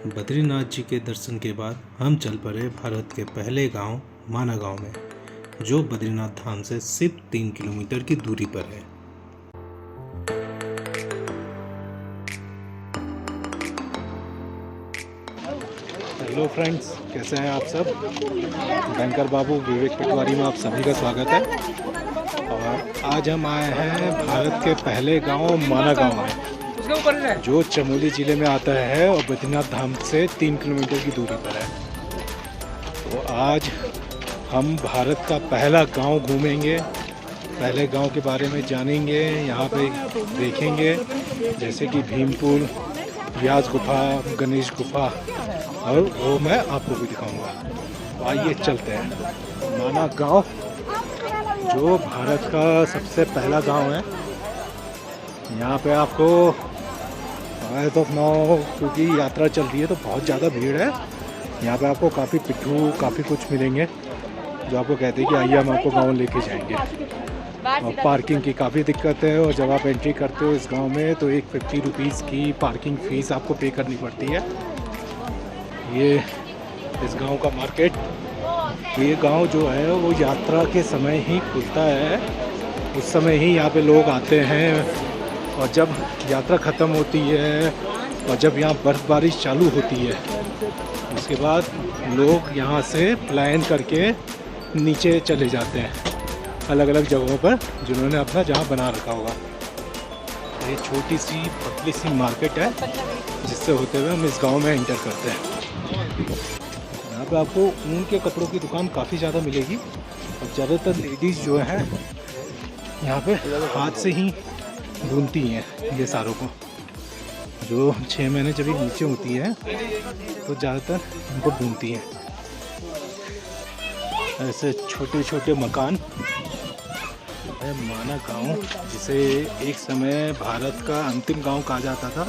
बद्रीनाथ जी के दर्शन के बाद हम चल पड़े भारत के पहले गांव माना गांव में, जो बद्रीनाथ धाम से सिर्फ 3 किलोमीटर की दूरी पर है। हेलो फ्रेंड्स, कैसे हैं आप सब। बैंकर बाबू विवेक पटवारी में आप सभी का स्वागत है। और आज हम आए हैं भारत के पहले गांव माना गांव में, जो चमोली ज़िले में आता है और बद्रीनाथ धाम से 3 किलोमीटर की दूरी पर है। तो आज हम भारत का पहला गांव घूमेंगे, पहले गांव के बारे में जानेंगे, यहाँ पे देखेंगे जैसे कि भीमपुल, व्यास गुफा, गणेश गुफा, और वो मैं आपको भी दिखाऊंगा। तो आइए चलते हैं। माना गांव जो भारत का सबसे पहला गांव है। यहाँ पे आपको तो नाउ क्योंकि यात्रा चल रही है तो बहुत ज़्यादा भीड़ है। यहाँ पे आपको काफ़ी पिट्ठू काफ़ी कुछ मिलेंगे जो आपको कहते हैं कि आइए हम आपको गांव लेके जाएंगे। और पार्किंग की काफ़ी दिक्कत है, और जब आप एंट्री करते हो इस गांव में तो एक 50 रुपीज़ की पार्किंग फ़ीस आपको पे करनी पड़ती है। ये इस गांव का मार्केट, ये गांव जो है वो यात्रा के समय ही खुलता है। उस समय ही यहाँ पे लोग आते हैं, और जब यात्रा ख़त्म होती है और जब यहाँ बर्फ़बारी चालू होती है उसके बाद लोग यहाँ से पलायन करके नीचे चले जाते हैं अलग अलग जगहों पर जिन्होंने अपना जहाँ बना रखा होगा। ये छोटी सी पतली सी मार्केट है जिससे होते हुए हम इस गांव में एंटर करते हैं। यहाँ पे आपको ऊन के कपड़ों की दुकान काफ़ी ज़्यादा मिलेगी, और ज़्यादातर लेडीज़ जो हैं यहाँ पे हाथ से ही बुनती हैं ये सारों को। जो 6 महीने जब नीचे होती है तो ज़्यादातर इनको बुनती हैं। ऐसे छोटे छोटे मकान है माना गांव, जिसे एक समय भारत का अंतिम गांव कहा जाता था,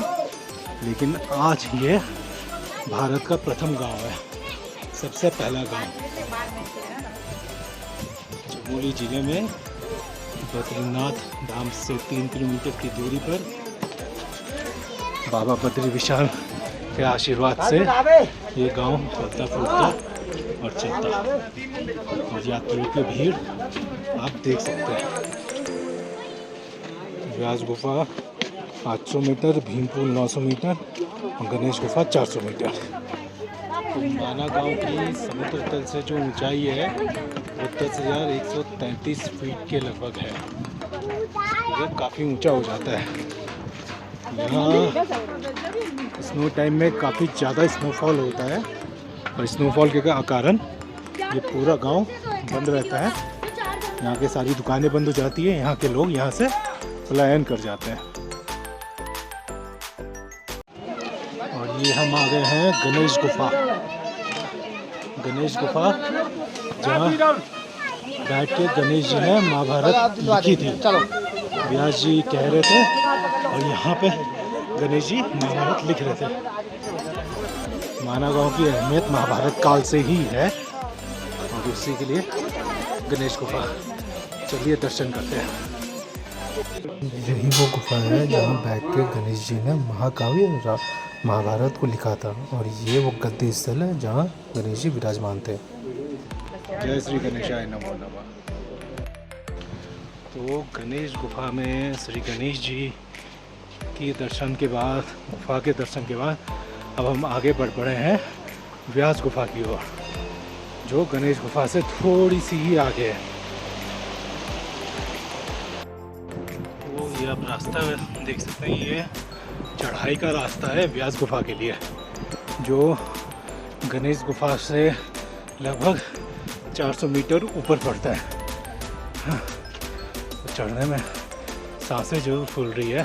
लेकिन आज ये भारत का प्रथम गांव है, सबसे पहला गांव। चमोली ज़िले में बद्रीनाथ धाम से 3 किलोमीटर की दूरी पर बाबा बद्री विशाल के आशीर्वाद से ये गांव फलता फूलता और चलता, और यात्रियों की भीड़ आप देख सकते हैं। व्यास गुफा 800 मीटर, भीमपुल 900 मीटर और गणेश गुफा 400 मीटर। तो माना गांव की समुद्र तल से जो ऊंचाई है वो 10,133 फीट के लगभग है। ये काफ़ी ऊंचा हो जाता है। यहाँ स्नो टाइम में काफ़ी ज़्यादा स्नोफॉल होता है, और स्नोफॉल के कारण ये पूरा गांव बंद रहता है। यहाँ के सारी दुकानें बंद हो जाती है, यहाँ के लोग यहाँ से पलायन कर जाते हैं। और ये हम आ गए हैं गणेश गुफा। गणेश गुफा जहाँ बैठ के गणेश जी ने महाभारत लिखी थी, व्यास जी कह रहे थे, और यहाँ पे गणेश जी महाभारत लिख रहे थे। माना गांव की अहमियत महाभारत काल से ही है, और उसी के लिए गणेश गुफा। चलिए दर्शन करते हैं। यही वो गुफा है जहाँ बैठ के गणेश जी ने महाकाव्य महाभारत को लिखा था, और ये वो गद्दी स्थल है जहाँ गणेश जी विराजमान थे। जय श्री गणेशाय नमो नमः। तो गणेश गुफा में श्री गणेश जी की दर्शन के बाद, गुफा के दर्शन के बाद अब हम आगे बढ़ पड़े हैं व्यास गुफा की ओर, जो गणेश गुफा से थोड़ी सी ही आगे है। तो ये आप रास्ता देख सकते हैं, ये चढ़ाई का रास्ता है व्यास गुफा के लिए, जो गणेश गुफा से लगभग 400 मीटर ऊपर पड़ता है। हाँ, तो चढ़ने में सांसें जरूर फूल रही है,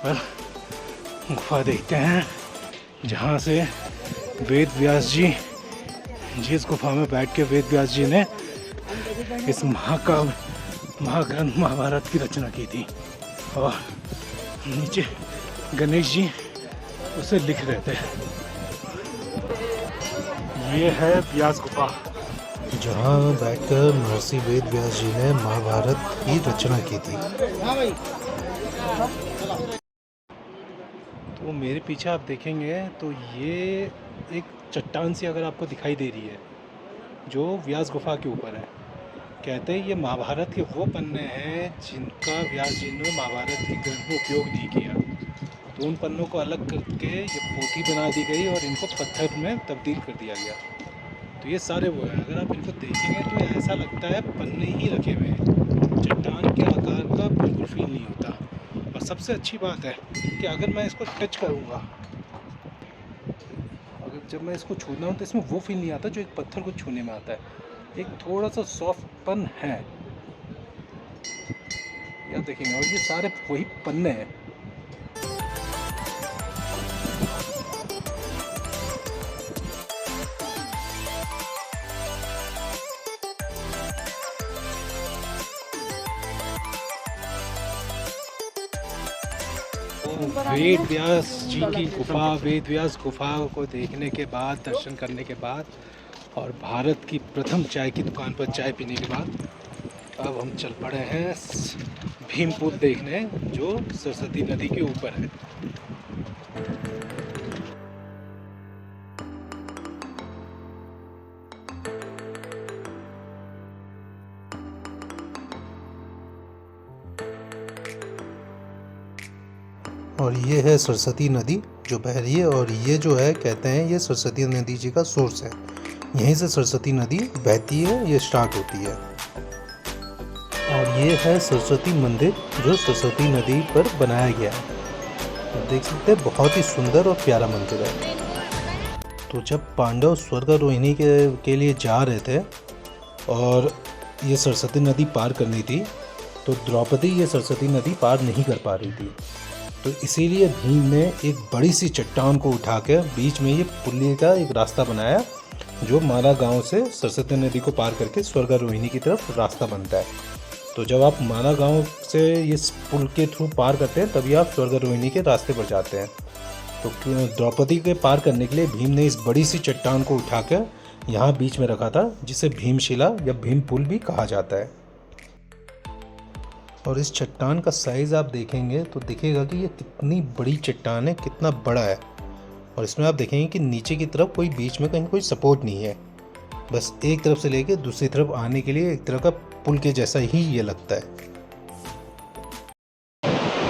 पर गुफा देखते हैं जहाँ से वेद व्यास जी, जिस गुफा में बैठ के वेद व्यास जी ने इस महाग्रंथ महाभारत की रचना की थी, और नीचे गणेश जी उसे लिख रहे थे। ये है व्यास गुफा, जहाँ बैठकर महर्षि वेद व्यास जी ने महाभारत की रचना की थी। तो मेरे पीछे आप देखेंगे तो ये एक चट्टान सी अगर आपको दिखाई दे रही है जो व्यास गुफा के ऊपर है। कहते हैं ये महाभारत के वो पन्ने हैं जिनका व्यास जी ने महाभारत के ग्रंथ में उपयोग नहीं किया। तो उन पन्नों को अलग करके ये पोथी बना दी गई और इनको पत्थर में तब्दील कर दिया गया। तो ये सारे वो हैं, अगर आप इनको देखेंगे तो ऐसा लगता है पन्ने ही रखे हुए हैं, चट्टान के आकार का बिल्कुल फील नहीं होता। और सबसे अच्छी बात है कि अगर मैं इसको टच करूँगा, अगर जब मैं इसको छूना हूँ तो इसमें वो फील नहीं आता जो एक पत्थर को छूने में आता है। एक थोड़ा सा सॉफ्टपन है, या देखेंगे। और ये सारे वही पन्ने हैं। वेद व्यास जी की गुफा, वेद व्यास गुफा को देखने के बाद, दर्शन करने के बाद और भारत की प्रथम चाय की दुकान पर चाय पीने के बाद अब हम चल पड़े हैं भीम पुल देखने, जो सरस्वती नदी के ऊपर है। और ये है सरस्वती नदी जो बह रही है, और ये जो है कहते हैं ये सरस्वती नदी जी का सोर्स है। यहीं से सरस्वती नदी बहती है, ये स्टार्ट होती है। और ये है सरस्वती मंदिर जो सरस्वती नदी पर बनाया गया है। देख सकते हैं बहुत ही सुंदर और प्यारा मंदिर है। तो जब पांडव स्वर्गारोहिणी के लिए जा रहे थे और ये सरस्वती नदी पार करनी थी, तो द्रौपदी ये सरस्वती नदी पार नहीं कर पा रही थी। तो इसीलिए भीम ने एक बड़ी सी चट्टान को उठाकर बीच में ये पुल्ली का एक रास्ता बनाया, जो माला गांव से सरस्वती नदी को पार करके स्वर्गारोहिणी की तरफ रास्ता बनता है। तो जब आप माला गांव से इस पुल के थ्रू पार करते हैं तभी आप स्वर्गारोहिणी के रास्ते पर जाते हैं। तो द्रौपदी के पार करने के लिए भीम ने इस बड़ी सी चट्टान को उठाकर यहाँ बीच में रखा था, जिसे भीमशिला या भीम पुल भी कहा जाता है। और इस चट्टान का साइज़ आप देखेंगे तो दिखेगा कि ये कितनी बड़ी चट्टान है, कितना बड़ा है। और इसमें आप देखेंगे कि नीचे की तरफ कोई बीच में कहीं कोई सपोर्ट नहीं है, बस एक तरफ से लेके दूसरी तरफ आने के लिए एक तरह का पुल के जैसा ही ये लगता है।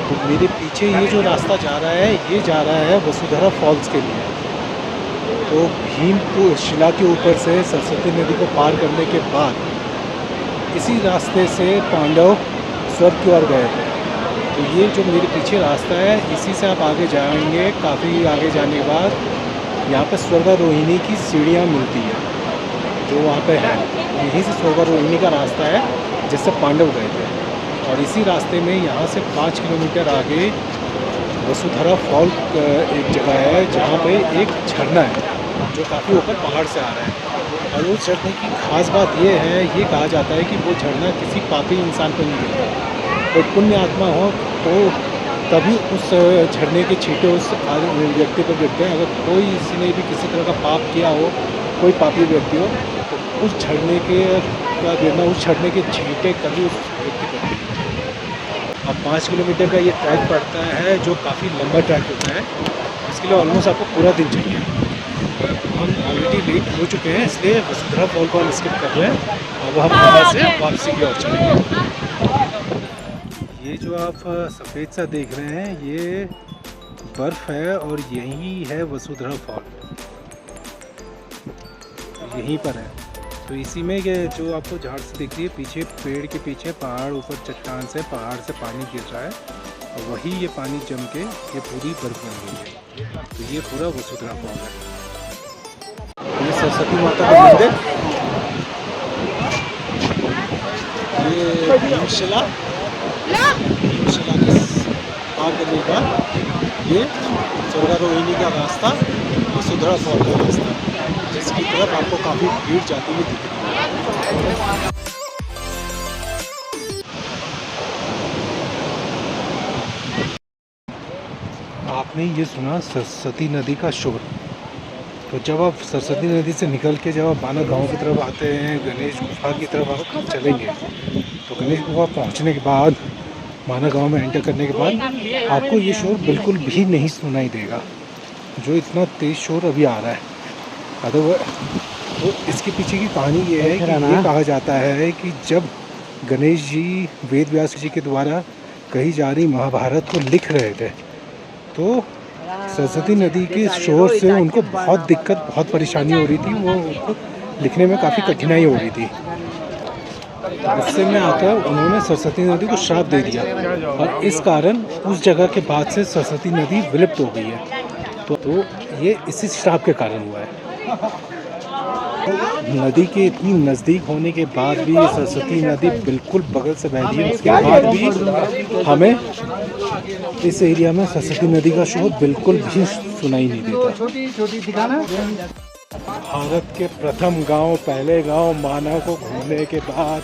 तो मेरे पीछे ये जो रास्ता जा रहा है, ये जा रहा है वसुधरा फॉल्स के लिए। तो भीम शिला के ऊपर से सरस्वती नदी को पार करने के बाद इसी रास्ते से पांडव स्वर्ग की ओर गए थे। तो ये जो मेरे पीछे रास्ता है, इसी से आप आगे जाएंगे। काफ़ी आगे जाने के बाद यहाँ पर स्वर्गारोहिणी की सीढ़ियाँ मिलती है जो वहाँ पे है। यहीं से स्वर्गारोहिणी का रास्ता है जिससे पांडव गए थे। और इसी रास्ते में यहाँ से 5 किलोमीटर आगे वसुधरा फॉल एक जगह है जहाँ पे एक झरना है जो काफ़ी ऊपर पहाड़ से आ रहा है। और उस झरने की खास बात ये है, ये कहा जाता है कि वो झरना किसी पापी इंसान पर नहीं गिरता। कोई पुण्य आत्मा हो तो तभी उस झरने के छींटे उस व्यक्ति पर गिरते हैं। अगर कोई किसी ने भी किसी तरह का पाप किया हो, कोई पापी व्यक्ति हो, तो उस झरने के का गिरना, उस झरने के छींटे कभी उस व्यक्ति पर नहीं गिरते। अब 5 किलोमीटर का ये ट्रैक पड़ता है जो काफ़ी लंबा ट्रैक होता है। इसके लिए ऑलमोस्ट आपको पूरा दिन चाहिए। हम ऑलरेडी लेट हो चुके हैं, इसलिए वसुधरा फॉल को हम स्किप कर रहे हैं। अब हम यहाँ से वापसी की ओर चलेंगे। ये जो आप सफ़ेद सा देख रहे हैं ये बर्फ़ है और यही है वसुधरा फॉल, यहीं पर है। तो इसी में ये जो आपको झाड़ से दिख रही है, पीछे पेड़ के पीछे पहाड़, ऊपर चट्टान से पहाड़ से पानी गिर रहा है और वही ये पानी जम के ये पूरी बर्फ़ बन गई है। तो ये पूरा वसुधरा फॉल है। ये सरस्वती माता का मंदिर, ये भीमशिला के पार करने के बाद ये स्वर्गारोहिणी का रास्ता, वसुधरा फॉल का रास्ता, जिसकी तरफ आपको काफ़ी भीड़ जाती हुई दिख रही है। आपने ये सुना सरस्वती नदी का शोर। तो जब आप सरस्वती नदी से निकल के जब आप माना गांव की तरफ आते हैं, गणेश गुफा की तरफ आप चलेंगे, तो गणेश गुफा पहुंचने के बाद माना गांव में एंटर करने के बाद आपको ये शोर बिल्कुल भी नहीं सुनाई देगा, जो इतना तेज़ शोर अभी आ रहा है। तो इसके पीछे की कहानी ये है कि ये कहा जाता है कि जब गणेश जी वेद व्यास जी के द्वारा कही जा रही महाभारत को लिख रहे थे, तो सरस्वती नदी के शोर से उनको बहुत दिक्कत, बहुत परेशानी हो रही थी, वो उनको लिखने में काफ़ी कठिनाई हो रही थी। गुस्से में आकर उन्होंने सरस्वती नदी को श्राप दे दिया और इस कारण उस जगह के बाद से सरस्वती नदी विलुप्त हो गई है। तो ये इसी श्राप के कारण हुआ है। नदी के इतनी नज़दीक होने के बाद भी सरस्वती नदी बिल्कुल बगल से बह रही है, उसके बाद भी हमें इस एरिया में सरस्वती नदी का शोर बिल्कुल भी सुनाई नहीं देता। भारत के प्रथम गांव, पहले गांव माना को घूमने के बाद,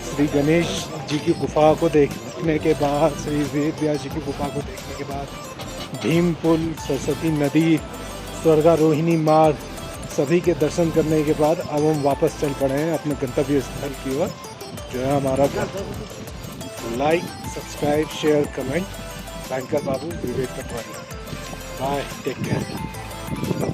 श्री गणेश जी की गुफा को देखने के बाद, श्री वेद व्यास जी की गुफा को देखने के बाद, भीम पुल, सरस्वती नदी, स्वर्गारोहिणी मार्ग सभी के दर्शन करने के बाद अब हम वापस चल पड़े हैं अपने गंतव्य स्थल की ओर, जो है हमारा घर। Like, subscribe, share, comment. Banker Babu Vivek Patwari. Bye, take care.